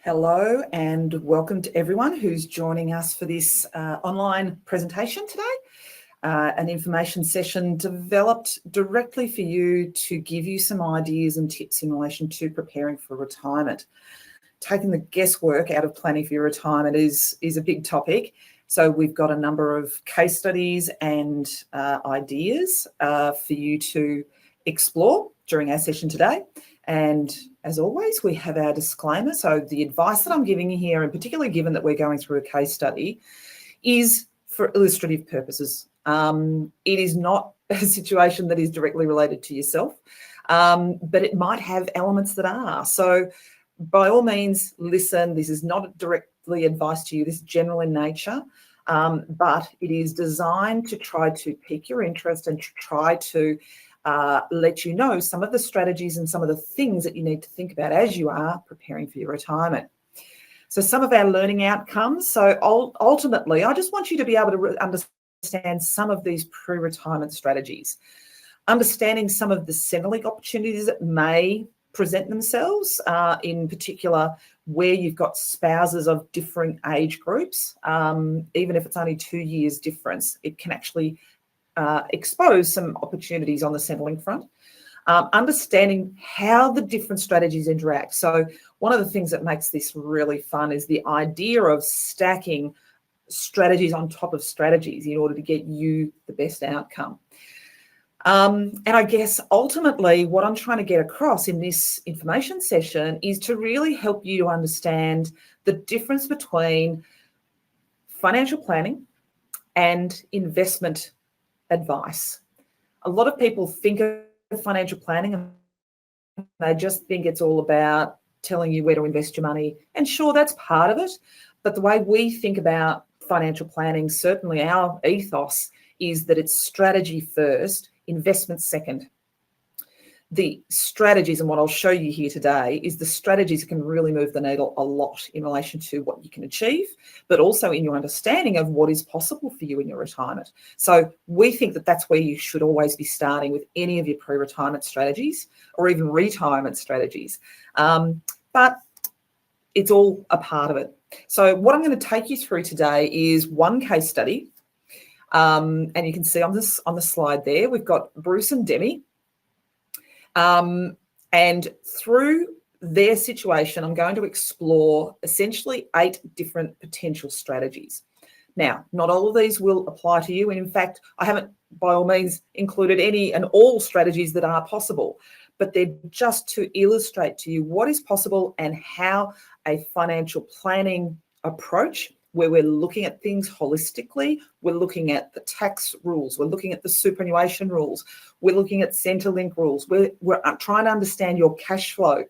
Hello and welcome to everyone who's joining us for this online presentation today, an information session developed directly for you to give you some ideas and tips in relation to preparing for retirement. Taking the guesswork out of planning for your retirement is a big topic. So we've got a number of case studies and ideas for you to explore during our session today. And as always, we have our disclaimer. So the advice that I'm giving you here, and particularly given that we're going through a case study, is for illustrative purposes. It is not a situation that is directly related to yourself, but it might have elements that are. So by all means, listen. This is not directly advice to you. This is general in nature, but it is designed to try to pique your interest and to try to let you know some of the strategies and some of the things that you need to think about as you are preparing for your retirement. So some of our learning outcomes. So ultimately, I just want you to be able to understand some of these pre-retirement strategies, understanding some of the Centrelink opportunities that may present themselves, in particular where you've got spouses of differing age groups. Even if it's only 2 years difference, it can actually expose some opportunities on the Centrelink front. Understanding how the different strategies interact. So one of the things that makes this really fun is the idea of stacking strategies on top of strategies in order to get you the best outcome. And I guess ultimately what I'm trying to get across in this information session is to really help you to understand the difference between financial planning and investment advice. A lot of people think of financial planning and they just think it's all about telling you where to invest your money. And sure, that's part of it. But the way we think about financial planning, certainly our ethos is that it's strategy first, investment second. The strategies, and what I'll show you here today, is the strategies can really move the needle a lot in relation to what you can achieve, but also in your understanding of what is possible for you in your retirement. So we think that that's where you should always be starting with any of your pre-retirement strategies or even retirement strategies. But it's all a part of it. So what I'm going to take you through today is one case study. And you can see on the slide there, we've got Bruce and Demi. And through their situation, I'm going to explore essentially 8 different potential strategies. Now, not all of these will apply to you. And in fact, I haven't by all means included any and all strategies that are possible, but they're just to illustrate to you what is possible and how a financial planning approach where we're looking at things holistically, we're looking at the tax rules, we're looking at the superannuation rules, we're looking at Centrelink rules, we're trying to understand your cash flow,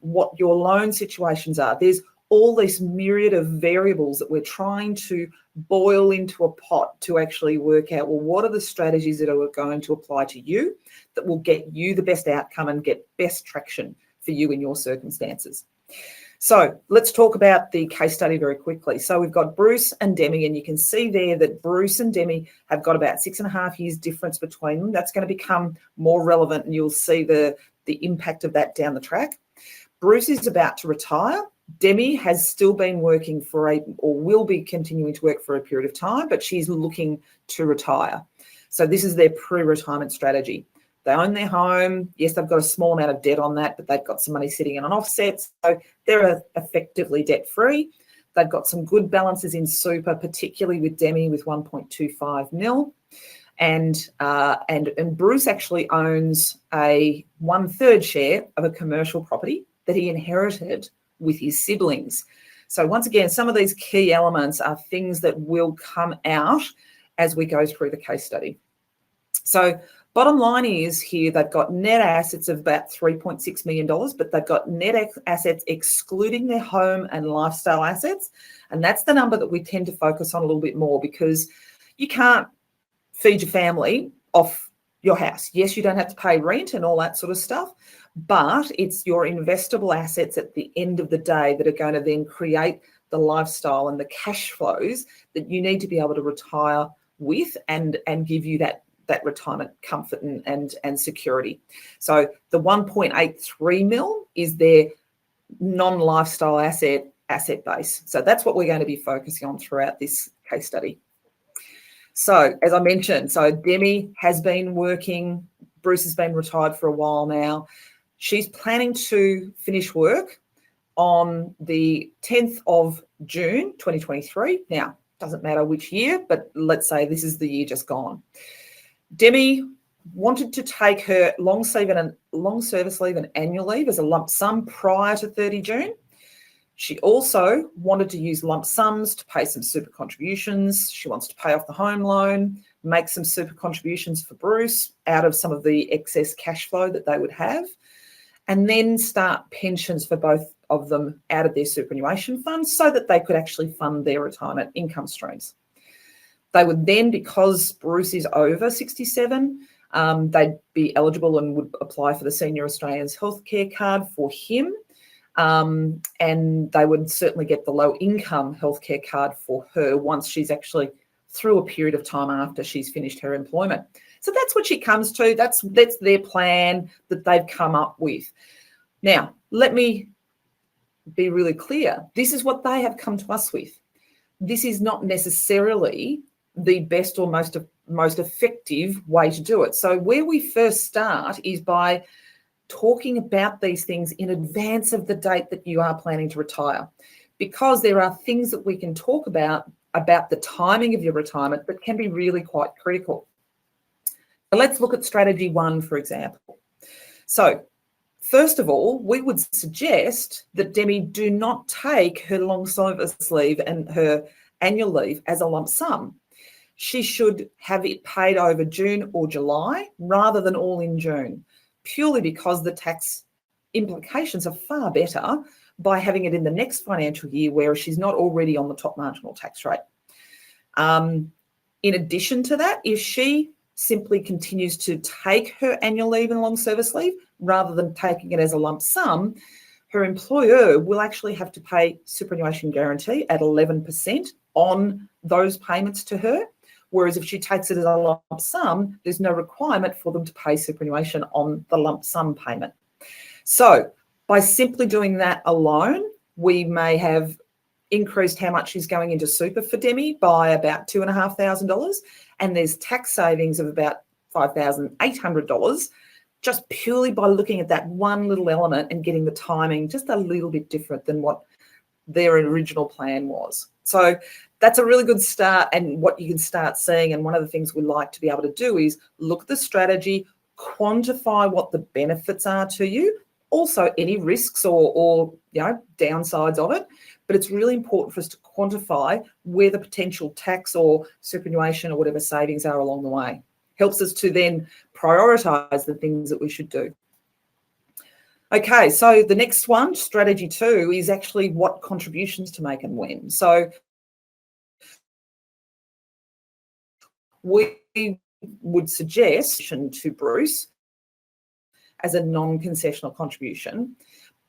what your loan situations are. There's all this myriad of variables that we're trying to boil into a pot to actually work out, well, what are the strategies that are going to apply to you that will get you the best outcome and get best traction for you in your circumstances. So let's talk about the case study very quickly. So we've got Bruce and Demi, and you can see there that Bruce and Demi have got about 6.5 years difference between them. That's going to become more relevant, and you'll see the impact of that down the track. Bruce is about to retire. Demi has still been working or will be continuing to work for a period of time, but she's looking to retire. So this is their pre-retirement strategy. They own their home. Yes, they've got a small amount of debt on that, but they've got some money sitting in an offset. So they're effectively debt-free. They've got some good balances in super, particularly with Demi with 1.25 mil. And Bruce actually owns a 1/3 share of a commercial property that he inherited with his siblings. So once again, some of these key elements are things that will come out as we go through the case study. So bottom line is here, they've got net assets of about $3.6 million, but they've got net assets excluding their home and lifestyle assets. And that's the number that we tend to focus on a little bit more, because you can't feed your family off your house. Yes, you don't have to pay rent and all that sort of stuff, but it's your investable assets at the end of the day that are going to then create the lifestyle and the cash flows that you need to be able to retire with and give you that retirement comfort and security. So the 1.83 mil is their non-lifestyle asset base. So that's what we're going to be focusing on throughout this case study. So as I mentioned, so Demi has been working, Bruce has been retired for a while now. She's planning to finish work on the 10th of June 2023. Now, doesn't matter which year, but let's say this is the year just gone. Demi wanted to take her long service leave and annual leave as a lump sum prior to 30 June. She also wanted to use lump sums to pay some super contributions. She wants to pay off the home loan, make some super contributions for Bruce out of some of the excess cash flow that they would have, and then start pensions for both of them out of their superannuation funds so that they could actually fund their retirement income streams. They would then, because Bruce is over 67, they'd be eligible and would apply for the Senior Australians Healthcare Card for him. And they would certainly get the low income healthcare card for her once she's actually through a period of time after she's finished her employment. So that's what she comes to. That's their plan that they've come up with. Now, let me be really clear. This is what they have come to us with. This is not necessarily the best or most effective way to do it. So where we first start is by talking about these things in advance of the date that you are planning to retire, because there are things that we can talk about the timing of your retirement that can be really quite critical. So let's look at strategy 1, for example. So first of all, we would suggest that Demi do not take her long service leave and her annual leave as a lump sum. She should have it paid over June or July rather than all in June, purely because the tax implications are far better by having it in the next financial year where she's not already on the top marginal tax rate. In addition to that, if she simply continues to take her annual leave and long service leave rather than taking it as a lump sum, her employer will actually have to pay superannuation guarantee at 11% on those payments to her. Whereas if she takes it as a lump sum, there's no requirement for them to pay superannuation on the lump sum payment. So by simply doing that alone, we may have increased how much is going into super for Demi by about $2,500, and there's tax savings of about $5,800 just purely by looking at that one little element and getting the timing just a little bit different than what their original plan was. So that's a really good start, and what you can start seeing, and one of the things we like to be able to do is look at the strategy, quantify what the benefits are to you, also any risks or downsides of it. But it's really important for us to quantify where the potential tax or superannuation or whatever savings are along the way. Helps us to then prioritise the things that we should do. Okay, so the next one, strategy 2, is actually what contributions to make and when. So we would suggest to Bruce as a non-concessional contribution,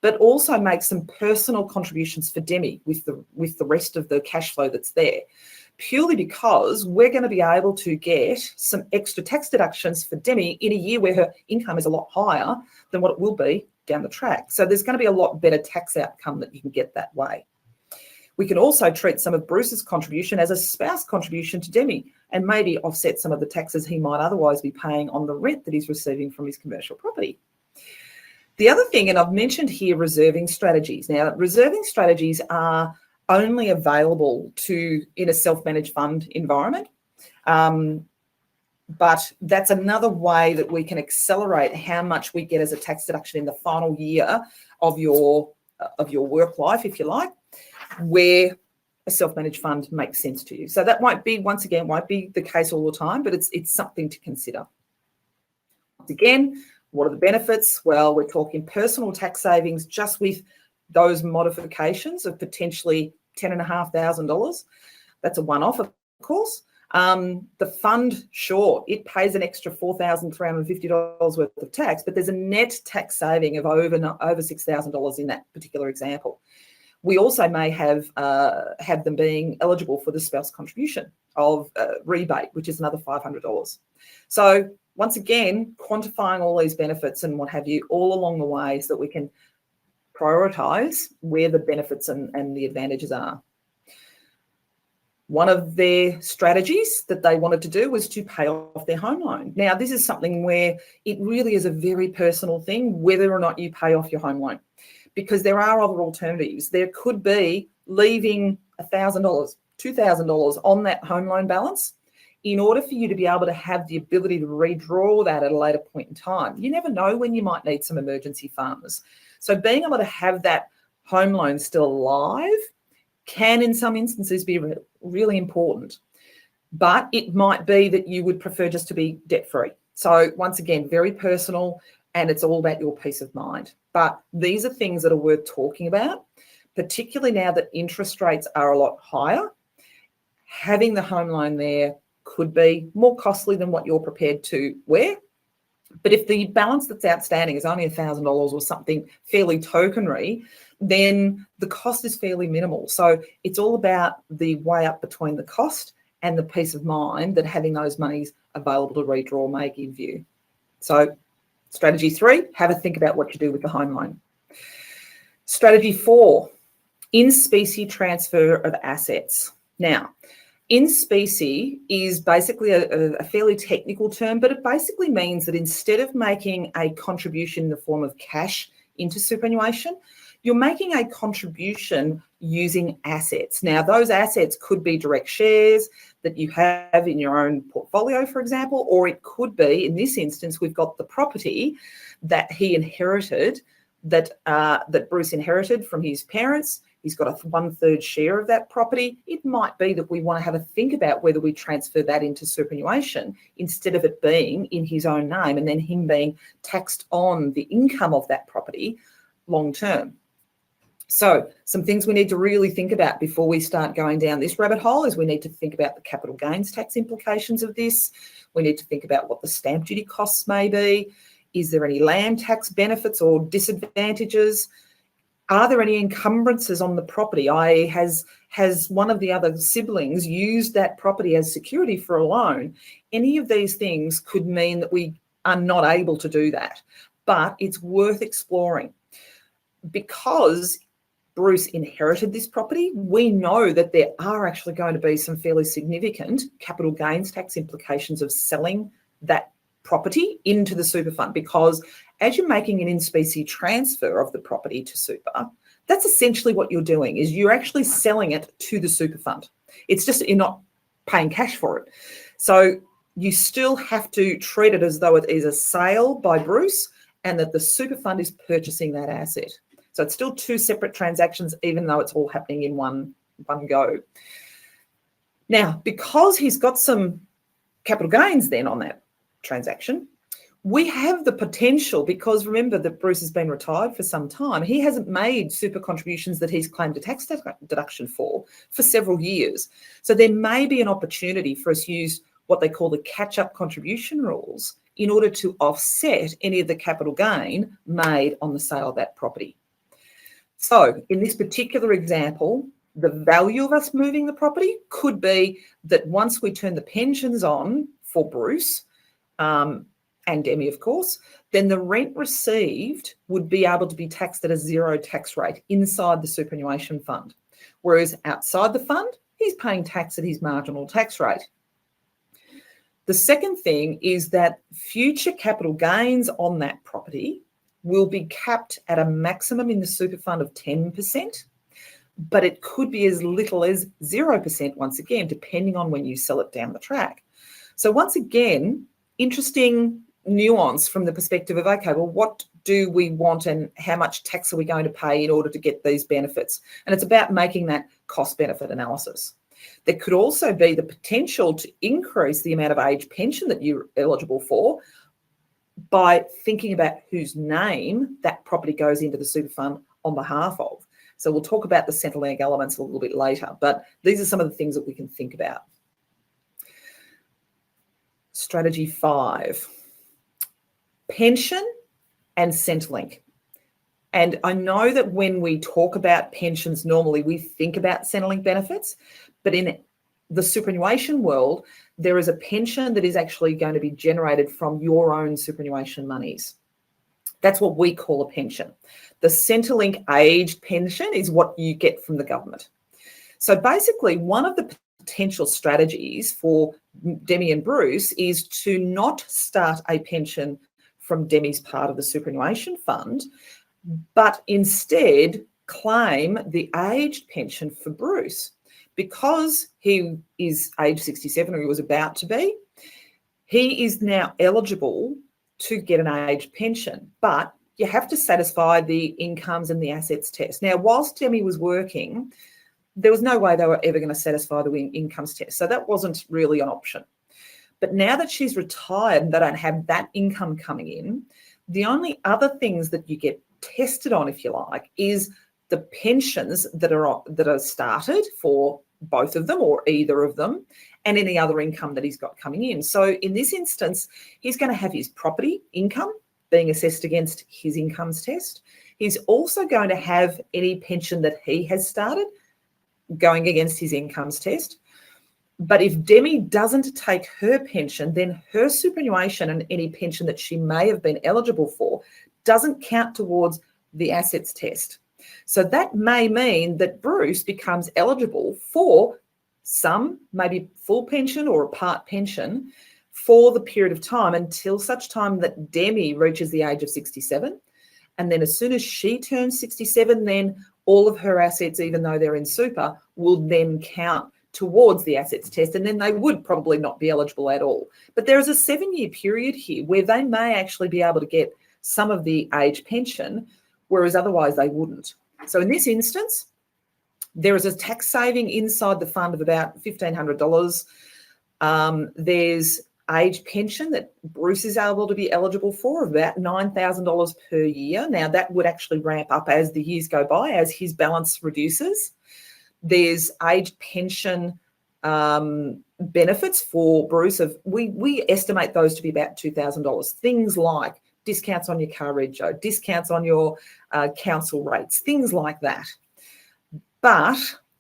but also make some personal contributions for Demi with the rest of the cash flow that's there, purely because we're going to be able to get some extra tax deductions for Demi in a year where her income is a lot higher than what it will be down the track. So there's going to be a lot better tax outcome that you can get that way. We can also treat some of Bruce's contribution as a spouse contribution to Demi and maybe offset some of the taxes he might otherwise be paying on the rent that he's receiving from his commercial property. The other thing, and I've mentioned here reserving strategies. Now, reserving strategies are only available in a self-managed fund environment. But that's another way that we can accelerate how much we get as a tax deduction in the final year of your work life, if you like, where a self-managed fund makes sense to you. So that won't be the case all the time, but it's something to consider. Once again, what are the benefits? Well, we're talking personal tax savings just with those modifications of potentially $10,500. That's a one-off, of course. The fund, sure, it pays an extra $4,350 worth of tax, but there's a net tax saving of over $6,000 in that particular example. We also may have them being eligible for the spouse contribution of rebate, which is another $500. So once again, quantifying all these benefits and what have you all along the way so that we can prioritise where the benefits and the advantages are. One of their strategies that they wanted to do was to pay off their home loan. Now, this is something where it really is a very personal thing, whether or not you pay off your home loan, because there are other alternatives. There could be leaving $1,000, $2,000 on that home loan balance in order for you to be able to have the ability to redraw that at a later point in time. You never know when you might need some emergency funds. So being able to have that home loan still alive can in some instances be really important, but it might be that you would prefer just to be debt-free. So once again, very personal, and it's all about your peace of mind. But these are things that are worth talking about, particularly now that interest rates are a lot higher. Having the home loan there could be more costly than what you're prepared to wear. But if the balance that's outstanding is only $1,000 or something fairly tokenary, then the cost is fairly minimal. So it's all about the way up between the cost and the peace of mind that having those monies available to redraw may give you. So strategy 3, have a think about what you do with the home loan. Strategy 4, in specie transfer of assets. Now, in specie is basically a fairly technical term, but it basically means that instead of making a contribution in the form of cash into superannuation, you're making a contribution using assets. Now, those assets could be direct shares that you have in your own portfolio, for example, or it could be, in this instance, we've got the property that he inherited, that Bruce inherited from his parents. He's got a 1/3 share of that property. It might be that we want to have a think about whether we transfer that into superannuation instead of it being in his own name and then him being taxed on the income of that property long term. So some things we need to really think about before we start going down this rabbit hole is we need to think about the capital gains tax implications of this. We need to think about what the stamp duty costs may be. Is there any land tax benefits or disadvantages? Are there any encumbrances on the property? Has one of the other siblings used that property as security for a loan? Any of these things could mean that we are not able to do that, but it's worth exploring. Because Bruce inherited this property, we know that there are actually going to be some fairly significant capital gains tax implications of selling that property into the super fund, because as you're making an in specie transfer of the property to super, that's essentially what you're doing, is you're actually selling it to the super fund. It's just that you're not paying cash for it. So you still have to treat it as though it is a sale by Bruce and that the super fund is purchasing that asset. So it's still 2 separate transactions, even though it's all happening in one go. Now, because he's got some capital gains then on that transaction, we have the potential, because remember that Bruce has been retired for some time, he hasn't made super contributions that he's claimed a tax deduction for several years. So there may be an opportunity for us to use what they call the catch-up contribution rules in order to offset any of the capital gain made on the sale of that property. So in this particular example, the value of us moving the property could be that once we turn the pensions on for Bruce, and Demi, of course, then the rent received would be able to be taxed at a 0 tax rate inside the superannuation fund. Whereas outside the fund, he's paying tax at his marginal tax rate. The second thing is that future capital gains on that property will be capped at a maximum in the super fund of 10%, but it could be as little as 0% once again, depending on when you sell it down the track. So once again, interesting nuance from the perspective of, okay, well, what do we want and how much tax are we going to pay in order to get these benefits? And it's about making that cost-benefit analysis. There could also be the potential to increase the amount of age pension that you're eligible for by thinking about whose name that property goes into the super fund on behalf of. So we'll talk about the central leg elements a little bit later, but these are some of the things that we can think about. Strategy 5, pension and Centrelink. And I know that when we talk about pensions, normally we think about Centrelink benefits, but in the superannuation world, there is a pension that is actually going to be generated from your own superannuation monies. That's what we call a pension. The Centrelink aged pension is what you get from the government. So basically, one of the potential strategies for Demi and Bruce is to not start a pension from Demi's part of the superannuation fund, but instead claim the aged pension for Bruce. Because he is age 67, or he was about to be, he is now eligible to get an aged pension, but you have to satisfy the incomes and the assets test. Now, whilst Demi was working, there was no way they were ever going to satisfy the incomes test. So that wasn't really an option. But now that she's retired and they don't have that income coming in, the only other things that you get tested on, if you like, is the pensions that are started for both of them or either of them, and any other income that he's got coming in. So in this instance, he's going to have his property income being assessed against his incomes test. He's also going to have any pension that he has started going against his incomes test. But if Demi doesn't take her pension, then her superannuation and any pension that she may have been eligible for doesn't count towards the assets test. So that may mean that Bruce becomes eligible for some, maybe full pension or a part pension, for the period of time until such time that Demi reaches the age of 67. And then as soon as she turns 67, then all of her assets, even though they're in super, will then count towards the assets test, and then they would probably not be eligible at all. But there is a 7-year period here where they may actually be able to get some of the age pension, whereas otherwise they wouldn't. So in this instance, there is a tax saving inside the fund of about $1,500. There's age pension that Bruce is able to be eligible for of about $9,000 per year. Now, that would actually ramp up as the years go by, as his balance reduces. There's age pension benefits for Bruce of, we estimate those to be about $2,000. Things like discounts on your car rego, discounts on your council rates, things like that. But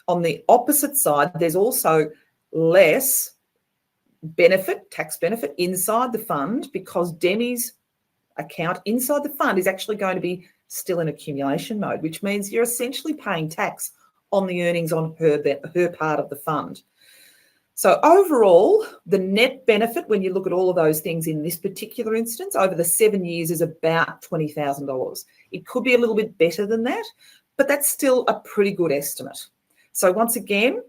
on the opposite side, there's also less benefit, tax benefit inside the fund, because Demi's account inside the fund is actually going to be still in accumulation mode, which means you're essentially paying tax on the earnings on her part of the fund. So overall, the net benefit, when you look at all of those things in this particular instance, over the 7 years is about $20,000. It could be a little bit better than that, but that's still a pretty good estimate. So once again,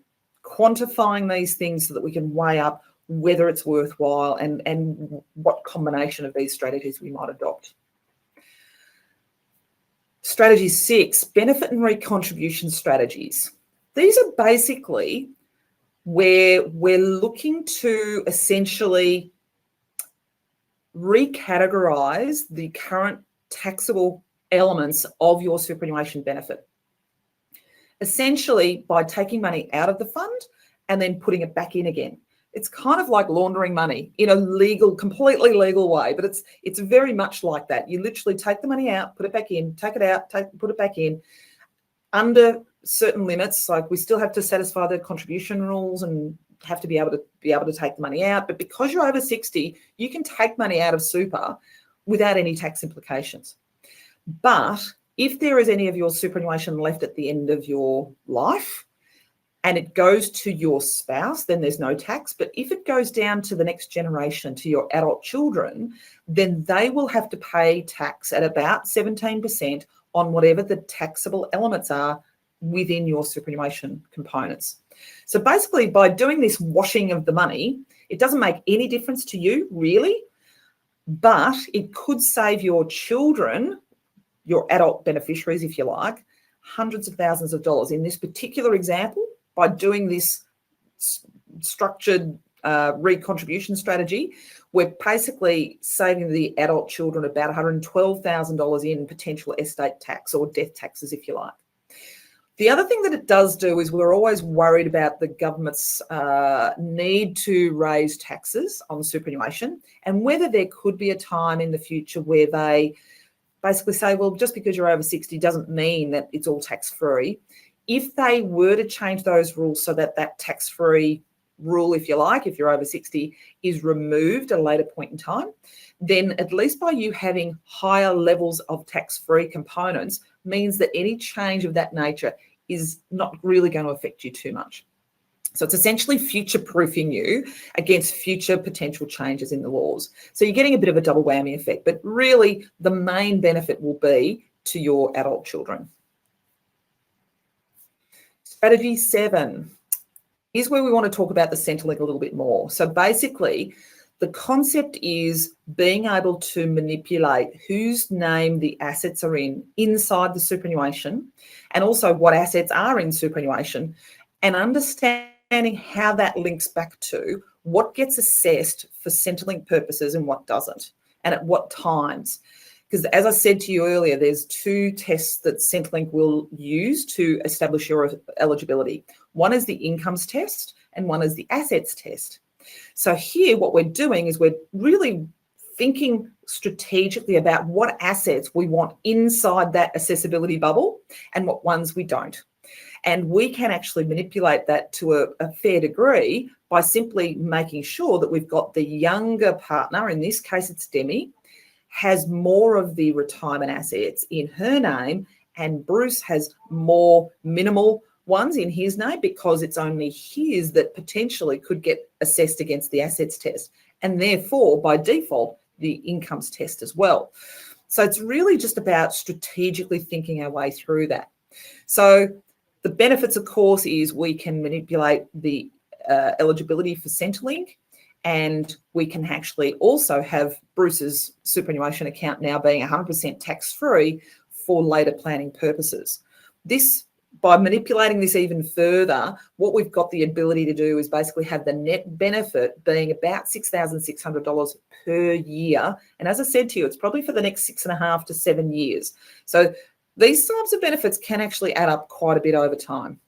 quantifying these things so that we can weigh up whether it's worthwhile and what combination of these strategies we might adopt. Strategy 6, benefit and recontribution strategies. These are basically where we're looking to essentially recategorize the current taxable elements of your superannuation benefit. Essentially, by taking money out of the fund and then putting it back in again. It's kind of like laundering money in a legal, completely legal way, but it's very much like that. You literally take the money out, put it back in, take it out, put it back in, under certain limits. Like, we still have to satisfy the contribution rules and have to be able to take the money out. But because you're over 60, you can take money out of super without any tax implications. But if there is any of your superannuation left at the end of your life, and it goes to your spouse, then there's no tax. But if it goes down to the next generation, to your adult children, then they will have to pay tax at about 17% on whatever the taxable elements are within your superannuation components. So basically, by doing this washing of the money, it doesn't make any difference to you, really, but it could save your children, your adult beneficiaries, if you like, hundreds of thousands of dollars. In this particular example, by doing this structured recontribution strategy, we're basically saving the adult children about $112,000 in potential estate tax or death taxes, if you like. The other thing that it does do is we're always worried about the government's need to raise taxes on superannuation, and whether there could be a time in the future where they basically say, well, just because you're over 60 doesn't mean that it's all tax-free. If they were to change those rules so that that tax-free rule, if you like, if you're over 60, is removed at a later point in time, then at least by you having higher levels of tax-free components means that any change of that nature is not really going to affect you too much. So it's essentially future-proofing you against future potential changes in the laws. So you're getting a bit of a double whammy effect, but really the main benefit will be to your adult children. Strategy 7 is where we want to talk about the Centrelink a little bit more. So basically, the concept is being able to manipulate whose name the assets are in inside the superannuation, and also what assets are in superannuation, and understanding how that links back to what gets assessed for Centrelink purposes and what doesn't, and at what times. Because as I said to you earlier, there's 2 tests that Centrelink will use to establish your eligibility. One is the incomes test and one is the assets test. So here what we're doing is we're really thinking strategically about what assets we want inside that accessibility bubble and what ones we don't. And we can actually manipulate that to a fair degree by simply making sure that we've got the younger partner, in this case it's Demi, has more of the retirement assets in her name, and Bruce has more minimal ones in his name because it's only his that potentially could get assessed against the assets test, and therefore by default the incomes test as well. So it's really just about strategically thinking our way through that. So the benefits, of course, is we can manipulate the eligibility for Centrelink, and we can actually also have Bruce's superannuation account now being 100% tax-free for later planning purposes. This, by manipulating this even further, what we've got the ability to do is basically have the net benefit being about $6,600 per year. And as I said to you, it's probably for the next 6.5 to 7 years. So these types of benefits can actually add up quite a bit over time.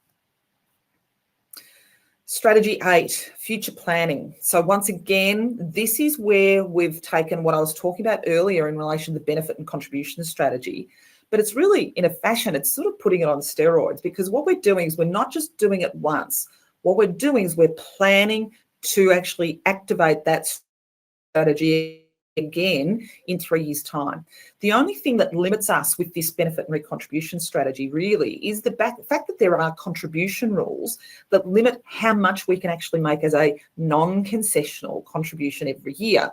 Strategy 8, future planning. So once again, this is where we've taken what I was talking about earlier in relation to the benefit and contribution strategy, but it's really, in a fashion, it's sort of putting it on steroids, because what we're doing is we're not just doing it once. What we're doing is we're planning to actually activate that strategy again in 3 years' time. The only thing that limits us with this benefit and recontribution strategy really is the fact that there are contribution rules that limit how much we can actually make as a non-concessional contribution every year.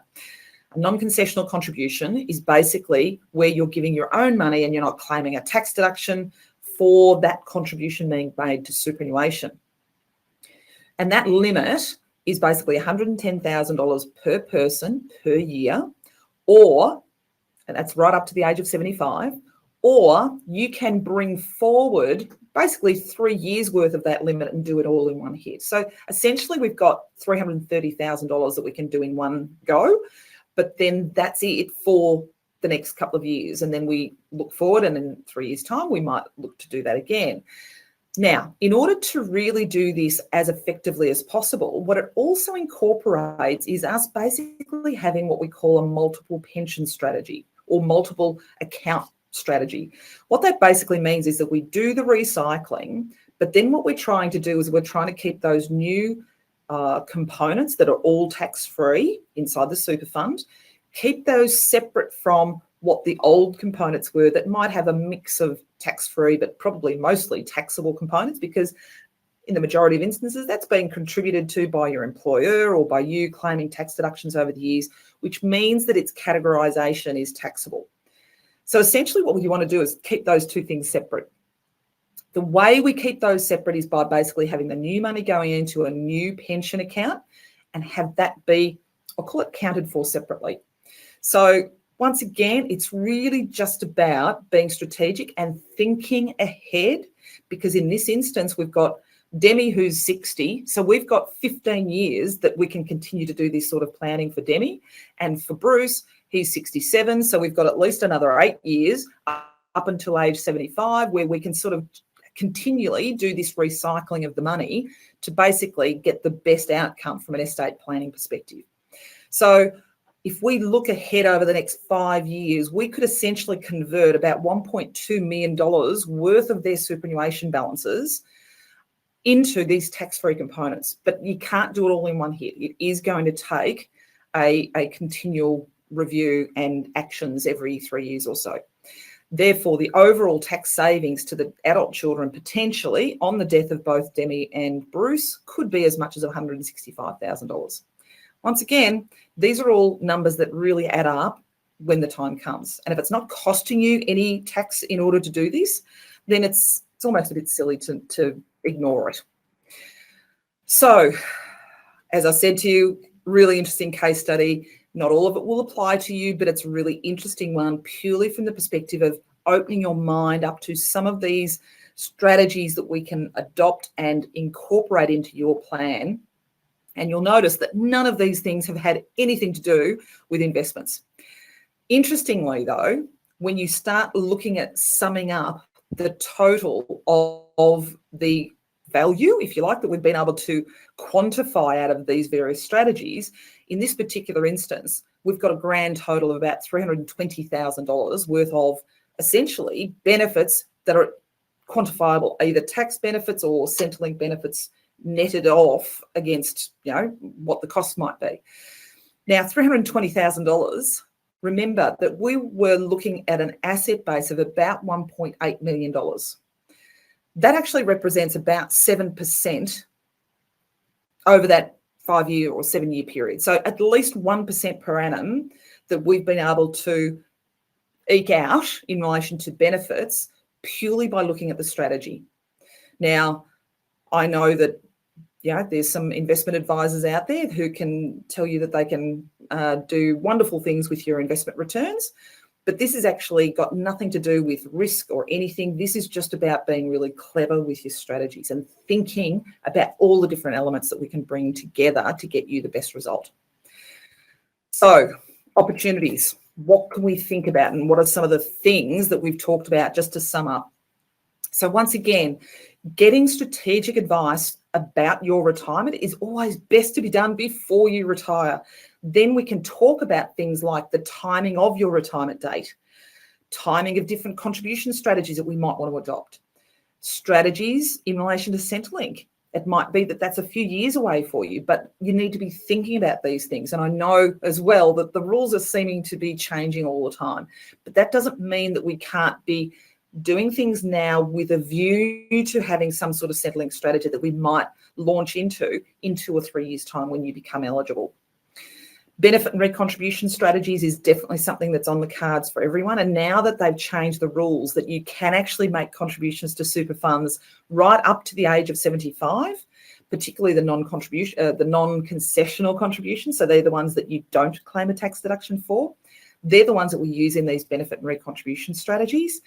A non-concessional contribution is basically where you're giving your own money and you're not claiming a tax deduction for that contribution being made to superannuation. And that limit is basically $110,000 per person per year, or, and that's right up to the age of 75, or you can bring forward basically 3 years worth of that limit and do it all in one hit. So essentially we've got $330,000 that we can do in one go, but then that's it for the next couple of years. And then we look forward, and in 3 years' time, we might look to do that again. Now, in order to really do this as effectively as possible, what it also incorporates is us basically having what we call a multiple pension strategy or multiple account strategy. What that basically means is that we do the recycling, but then what we're trying to do is we're trying to keep those new components that are all tax-free inside the super fund, keep those separate from what the old components were that might have a mix of tax-free but probably mostly taxable components, because in the majority of instances that's been contributed to by your employer or by you claiming tax deductions over the years, which means that its categorisation is taxable. So essentially what you want to do is keep those two things separate. The way we keep those separate is by basically having the new money going into a new pension account and have that be, I'll call it, counted for separately. So once again, it's really just about being strategic and thinking ahead, because in this instance, we've got Demi who's 60. So we've got 15 years that we can continue to do this sort of planning for Demi. And for Bruce, he's 67. So we've got at least another 8 years up until age 75 where we can sort of continually do this recycling of the money to basically get the best outcome from an estate planning perspective. So if we look ahead over the next 5 years, we could essentially convert about $1.2 million worth of their superannuation balances into these tax-free components, but you can't do it all in one hit. It is going to take a continual review and actions every 3 years or so. Therefore, the overall tax savings to the adult children potentially on the death of both Demi and Bruce could be as much as $165,000. Once again, these are all numbers that really add up when the time comes. And if it's not costing you any tax in order to do this, then it's almost a bit silly to ignore it. So, as I said to you, really interesting case study. Not all of it will apply to you, but it's a really interesting one purely from the perspective of opening your mind up to some of these strategies that we can adopt and incorporate into your plan. And you'll notice that none of these things have had anything to do with investments. Interestingly, though, when you start looking at summing up the total of the value, if you like, that we've been able to quantify out of these various strategies, in this particular instance, we've got a grand total of about $320,000 worth of essentially benefits that are quantifiable, either tax benefits or Centrelink benefits netted off against, what the cost might be. Now, $320,000, remember that we were looking at an asset base of about $1.8 million. That actually represents about 7% over that 5-year or 7-year period. So at least 1% per annum that we've been able to eke out in relation to benefits purely by looking at the strategy. Now, I know that there's some investment advisors out there who can tell you that they can do wonderful things with your investment returns, but this has actually got nothing to do with risk or anything. This is just about being really clever with your strategies and thinking about all the different elements that we can bring together to get you the best result. So, opportunities. What can we think about, and what are some of the things that we've talked about, just to sum up? So once again, getting strategic advice about your retirement is always best to be done before you retire. Then we can talk about things like the timing of your retirement date, timing of different contribution strategies that we might want to adopt, strategies in relation to Centrelink. It might be that that's a few years away for you, but you need to be thinking about these things. And I know as well that the rules are seeming to be changing all the time, but that doesn't mean that we can't be doing things now with a view to having some sort of Centrelink strategy that we might launch into in 2 or 3 years' time when you become eligible. Benefit and recontribution strategies is definitely something that's on the cards for everyone. And now that they've changed the rules that you can actually make contributions to super funds right up to the age of 75, particularly the non-concessional contributions, so they're the ones that you don't claim a tax deduction for, they're the ones that we use in these benefit and recontribution strategies.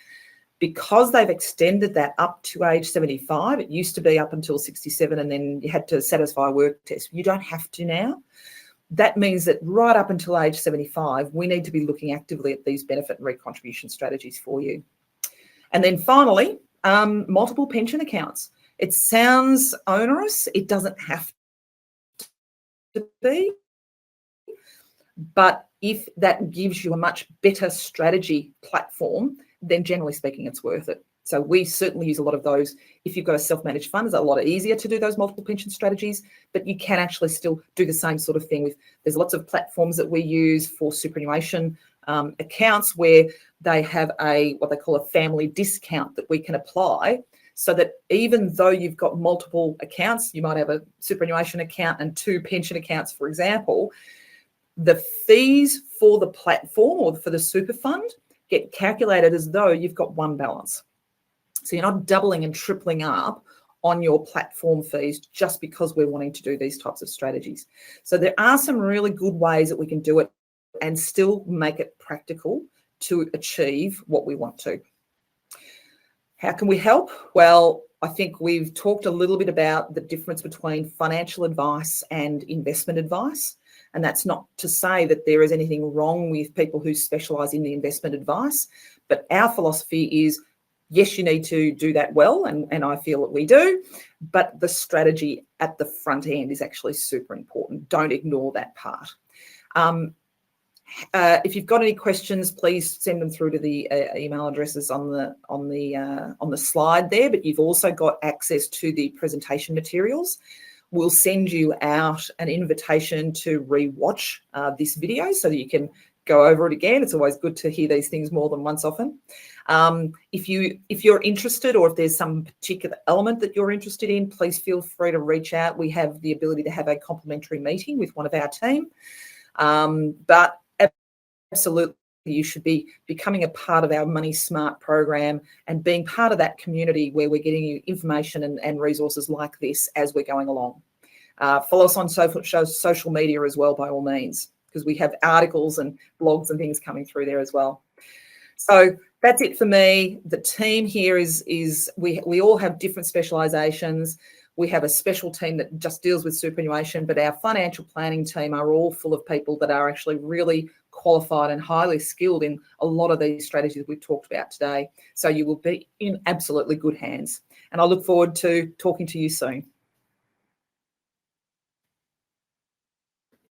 Because they've extended that up to age 75, it used to be up until 67 and then you had to satisfy a work test. You don't have to now. That means that right up until age 75, we need to be looking actively at these benefit and recontribution strategies for you. And then finally, multiple pension accounts. It sounds onerous. It doesn't have to be. But if that gives you a much better strategy platform, then generally speaking, it's worth it. So we certainly use a lot of those. If you've got a self-managed fund, it's a lot easier to do those multiple pension strategies, but you can actually still do the same sort of thing. There's lots of platforms that we use for superannuation accounts where they have what they call a family discount that we can apply, so that even though you've got multiple accounts, you might have a superannuation account and 2 pension accounts, for example, the fees for the platform or for the super fund get calculated as though you've got one balance. So you're not doubling and tripling up on your platform fees just because we're wanting to do these types of strategies. So there are some really good ways that we can do it and still make it practical to achieve what we want to. How can we help? Well, I think we've talked a little bit about the difference between financial advice and investment advice. And that's not to say that there is anything wrong with people who specialise in the investment advice, but our philosophy is, yes, you need to do that well, and I feel that we do, but the strategy at the front end is actually super important. Don't ignore that part. If you've got any questions, please send them through to the email addresses on the slide there. But you've also got access to the presentation materials. We'll send you out an invitation to re-watch this video so that you can go over it again. It's always good to hear these things more than once often. If you're interested, or if there's some particular element that you're interested in, please feel free to reach out. We have the ability to have a complimentary meeting with one of our team. But absolutely, you should be becoming a part of our Money Smart program and being part of that community where we're getting you information and resources like this as we're going along. Follow us on social media as well, by all means, because we have articles and blogs and things coming through there as well. So that's it for me. The team here is we all have different specializations. We have a special team that just deals with superannuation, but our financial planning team are all full of people that are actually really qualified and highly skilled in a lot of these strategies we've talked about today. So you will be in absolutely good hands. And I look forward to talking to you soon.